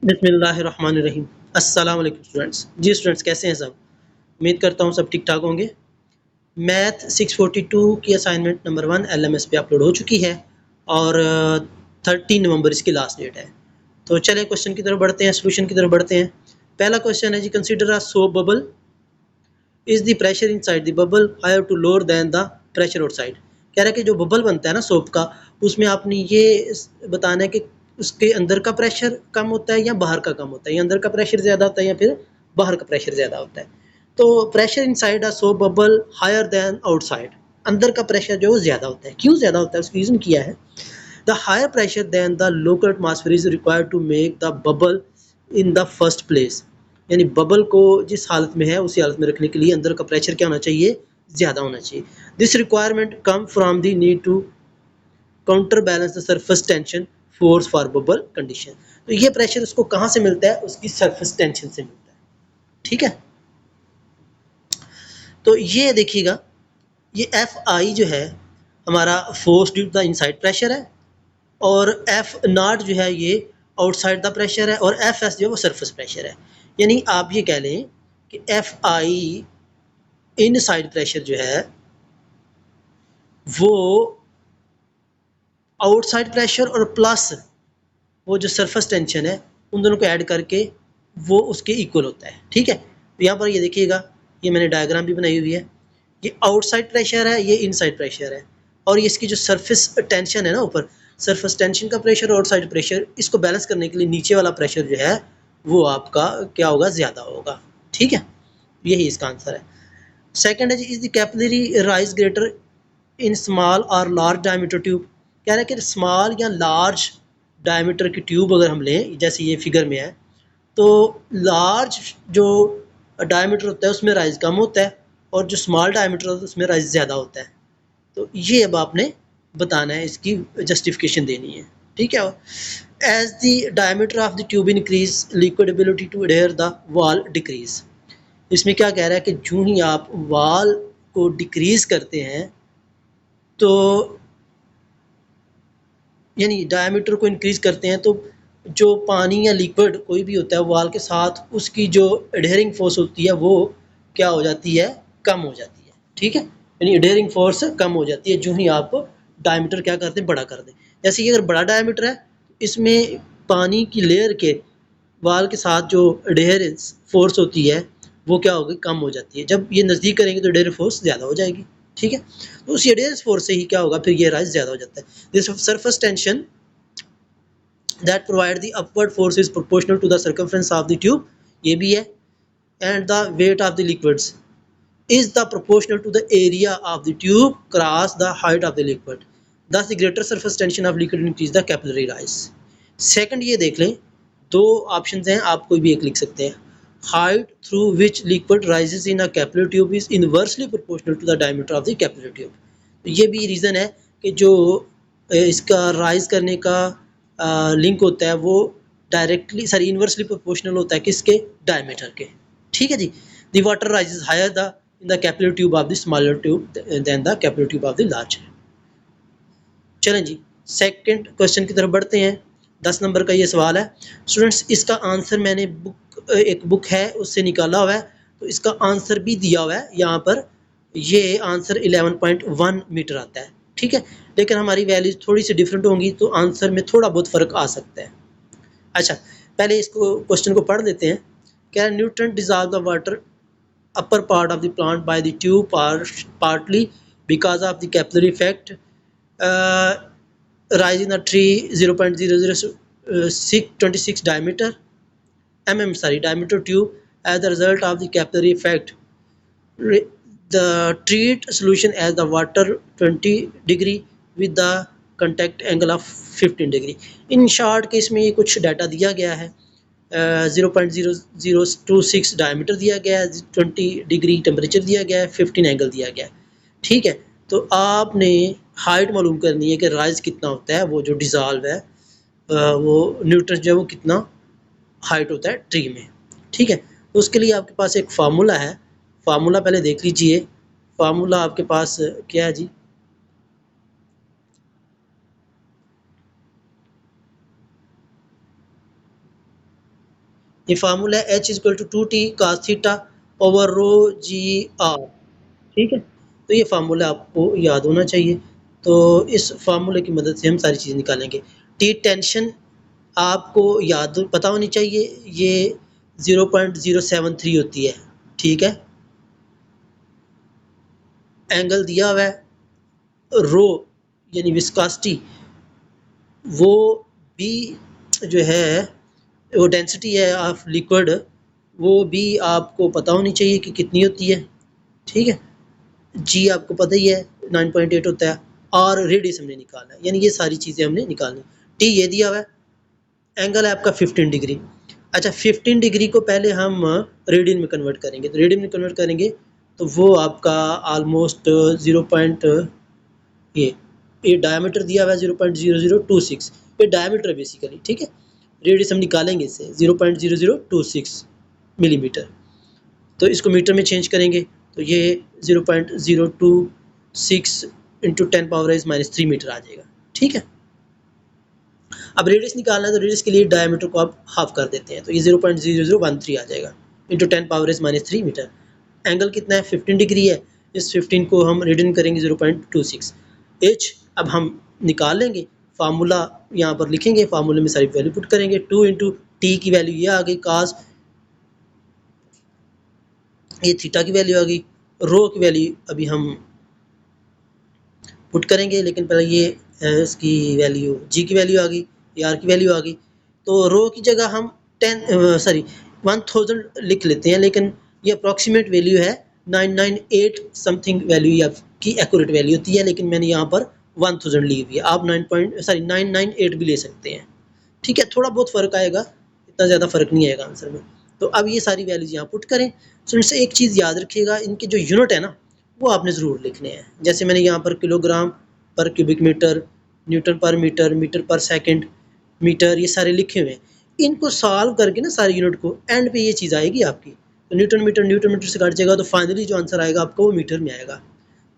बिस्मिल्लाहिर्रहमानिर्रहीम। अस्सलाम वालेकुम स्टूडेंट्स। जी स्टूडेंट्स, कैसे हैं सब? उम्मीद करता हूँ सब ठीक ठाक होंगे। मैथ 642 की असाइनमेंट नंबर 1 LMS पे अपलोड हो चुकी है और 30 नवंबर इसकी लास्ट डेट है। तो चले क्वेश्चन की तरफ बढ़ते हैं, सोल्यूशन की तरफ बढ़ते हैं। पहला क्वेश्चन है जी, consider a soap bubble is the pressure inside the bubble higher to lower than the pressure outside. कह रहा है कि जो बबल बनता है ना सोप का, उसमें आपने ये बताना है कि उसके अंदर का प्रेशर कम होता है या बाहर का कम होता है, या अंदर का प्रेशर ज़्यादा होता है या फिर बाहर का प्रेशर ज़्यादा होता है। तो pressure inside a soap bubble higher than outside, अंदर का प्रेशर जो ज़्यादा होता है। क्यों ज़्यादा होता है, उसका रीज़न किया है। The higher pressure than the local atmosphere is required to make the bubble in the first place. यानी बबल को जिस हालत में है उसी हालत में रखने के लिए अंदर का प्रेशर क्या होना चाहिए, ज़्यादा होना चाहिए। This requirement come from the need to counter balance the surface tension force for bubble condition. तो ये प्रेशर उसको कहाँ से मिलता है, उसकी सरफेस टेंशन से मिलता है। ठीक है, तो ये देखिएगा, ये एफ आई जो है हमारा force due to the inside pressure है, और एफ नॉट जो है ये आउटसाइड द प्रेशर है, और एफ एस जो है वो सरफेस प्रेशर है। यानी आप ये कह लें कि F I in side pressure जो है वो आउटसाइड प्रेशर और प्लस वो जो सरफेस टेंशन है उन दोनों को ऐड करके वो उसके इक्वल होता है। ठीक है, तो यहाँ पर ये देखिएगा, ये मैंने डायग्राम भी बनाई हुई है। ये आउटसाइड प्रेशर है, ये इनसाइड प्रेशर है, और ये इसकी जो सरफेस टेंशन है ना ऊपर, सरफेस टेंशन का प्रेशर और आउटसाइड प्रेशर, इसको बैलेंस करने के लिए नीचे वाला प्रेशर जो है वो आपका क्या होगा, ज़्यादा होगा। ठीक है, यही इसका आंसर है। सेकेंड है, is the capillary rise greater in small और लार्ज डायमीटर ट्यूब। कह रहा है कि स्मॉल या लार्ज डायमीटर की ट्यूब अगर हम लें, जैसे ये फिगर में है, तो लार्ज जो डायमीटर होता है उसमें राइज कम होता है, और जो स्मॉल डायमीटर होता है उसमें राइज ज़्यादा होता है। तो ये अब आपने बताना है, इसकी जस्टिफिकेशन देनी है। ठीक है, as the diameter of the tube increase liquid ability to adhere the wall decrease. इसमें क्या कह रहा है कि जो ही आप वॉल को डिक्रीज करते हैं, तो यानी डायमीटर को इंक्रीज करते हैं, तो जो पानी या लिक्विड कोई भी होता है वॉल के साथ, उसकी जो एडहेरिंग फोर्स होती है वो क्या हो जाती है, कम हो जाती है। ठीक है, यानी एडहेरिंग फोर्स कम हो जाती है जो ही आप डायमीटर क्या करते हैं, बड़ा कर दें। जैसे कि अगर बड़ा डायमीटर है, इसमें पानी की लेयर के वॉल के साथ जो एडहेरेंस फोर्स होती है वो क्या होगी, कम हो जाती है। जब ये नज़दीक करेंगे तो एडहेरेंस फोर्स ज़्यादा हो जाएगी। ठीक है, तो उसी एडहेरेंस फोर्स से ही क्या होगा, फिर ये राइज ज़्यादा हो जाता है। This surface tension that provide the upward force is proportional to the circumference of the tube, ये भी है, and the weight of the liquids is the proportional to the area of the tube cross the height of the liquid. Thus the greater surface tension of liquid increase the capillary rise. Second ये देख लें, दो options हैं, आप कोई भी एक लिख सकते हैं। Height through which liquid rises in a capillary tube is inversely proportional to the diameter of the capillary tube. तो ये भी रीज़न है कि जो इसका राइज करने का लिंक होता है वो डायरेक्टली इनवर्सली प्रोपोर्शनल होता है किसके, डायमीटर के। ठीक है जी, the water rises higher the in the capillary tube of the smaller tube than the capillary tube of the larger. चलें जी, सेकंड क्वेश्चन की तरफ बढ़ते हैं। 10 नंबर का ये सवाल है स्टूडेंट्स, इसका आंसर मैंने एक बुक है उससे निकाला हुआ है, तो इसका आंसर भी दिया हुआ है यहाँ पर। ये आंसर 11.1 मीटर आता है। ठीक है, लेकिन हमारी वैल्यूज थोड़ी सी डिफरेंट होंगी तो आंसर में थोड़ा बहुत फ़र्क आ सकता है। अच्छा, पहले इसको क्वेश्चन को पढ़ लेते हैं। क्या neutron dissolve the water upper part of the plant by the tube partly because of the capillary effect, uh, rising the tree 0.00626 diameter diameter tube as the result of the capillary effect. The treat solution as the water 20 degree with the contact angle of 15 degree. In short case में ये कुछ data दिया गया है, 0.0026 diameter दिया गया है, 20 degree temperature दिया गया है, 15 एंगल दिया गया है। ठीक है, तो आपने हाइट मालूम करनी है कि राइज कितना होता है, वो जो डिज़ॉल्व है वो न्यूट्रन जो है वो कितना हाइट होता है ट्री में। ठीक है, तो उसके लिए आपके पास एक फार्मूला है, फार्मूला पहले देख लीजिए। फार्मूला आपके पास क्या है जी, ये फार्मूला है H equal to 2T cos theta over rho g r, ठीक है। तो ये फार्मूला आपको याद होना चाहिए। तो इस फार्मूले की मदद से हम सारी चीज़ें निकालेंगे। टी टेंशन आपको याद पता होनी चाहिए, ये 0.073 होती है, ठीक है। एंगल दिया हुआ है रो यानी विस्कोसिटी, वो भी जो है वो डेंसिटी है ऑफ लिक्विड, वो भी आपको पता होनी चाहिए कि कितनी होती है, ठीक है। जी आपको पता ही है 9.8 होता है, और रेडियस हमने निकालना है, यानी ये सारी चीज़ें हमने निकालनी। टी ये दिया हुआ है, एंगल है आपका 15 डिग्री। अच्छा 15 डिग्री को पहले हम रेडियन में कन्वर्ट करेंगे, तो रेडियन में कन्वर्ट करेंगे तो वो आपका ऑलमोस्ट 0. ये ये डायमीटर दिया हुआ है 0.0026, ये डायमीटर है बेसिकली, ठीक है। रेडियस हम निकालेंगे इससे 0.0026 मिलीमीटर, तो इसको मीटर में चेंज करेंगे तो ये 0.026 इंटू 10 पावर -3 मीटर आ जाएगा, ठीक है। अब रेडियस निकालना है तो रेडियस के लिए डायमीटर को आप हाफ कर देते हैं, तो ये 0.0013 आ जाएगा इंटू 10 पावर -3 मीटर। एंगल कितना है 15 डिग्री है, इस 15 को हम रेडियन करेंगे 0.26। एच अब हम निकाल लेंगे, फार्मूला यहाँ पर लिखेंगे, फार्मूले में सारी वैल्यू पुट करेंगे। 2 इंटू टी की वैल्यू ये आ गई कास, ये थीटा की वैल्यू आ गई, रो की वैल्यू अभी हम पुट करेंगे, लेकिन पहले ये इसकी वैल्यू जी की वैल्यू आ गई, ये आर की वैल्यू आ गई। तो रो की जगह हम 1000 लिख लेते हैं, लेकिन ये अप्रॉक्सीमेट वैल्यू है 998 समथिंग वैल्यू आपकी एक्यूरेट वैल्यू होती है, लेकिन मैंने यहाँ पर 1000 ली हुई है। आप 998 भी ले सकते हैं, ठीक है। थोड़ा बहुत फ़र्क आएगा, इतना ज़्यादा फ़र्क नहीं आएगा आंसर में। तो अब ये सारी वैल्यूज यहाँ पुट करें। सो इनसे एक चीज़ याद रखिएगा, इनके जो यूनिट है ना वो आपने ज़रूर लिखने हैं। जैसे मैंने यहाँ पर किलोग्राम पर क्यूबिक मीटर, न्यूटन पर मीटर, मीटर पर सेकंड, मीटर, ये सारे लिखे हुए हैं। इनको सॉल्व करके ना सारे यूनिट को एंड पे ये चीज़ आएगी आपकी, तो न्यूटन मीटर से कट जाएगा, तो फाइनली जो आंसर आएगा आपका वो मीटर में आएगा।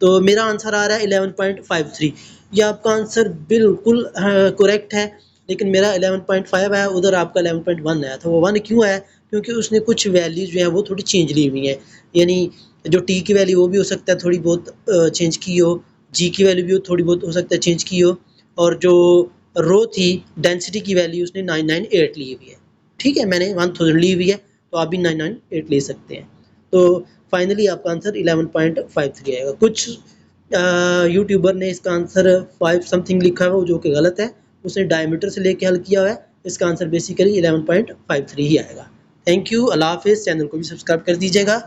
तो मेरा आंसर आ रहा है 11.53। ये आपका आंसर बिल्कुल करेक्ट है, लेकिन मेरा 11.5 है, उधर आपका 11.1 आया था। वो 1 क्यों आया? क्योंकि उसने कुछ वैल्यूज जो है वो थोड़ी चेंज ली हुई हैं, यानी जो टी की वैल्यू वो भी हो सकता है थोड़ी बहुत चेंज की हो, जी की वैल्यू भी थोड़ी बहुत हो सकता है चेंज की हो, और जो रो थी डेंसिटी की वैल्यू उसने 998 ली हुई है, ठीक है। मैंने 1000 ली हुई है, तो आप भी 998 ले सकते हैं। तो फाइनली आपका आंसर 11.53 आएगा। कुछ यूट्यूबर ने इसका आंसर 5 समथिंग लिखा है, वो जो कि गलत है, उसने डायमीटर से लेके हल किया हुआ है। इसका आंसर बेसिकली 11.53 ही आएगा। थैंक यू, अल्लाह हाफिज़। चैनल को भी सब्सक्राइब कर दीजिएगा।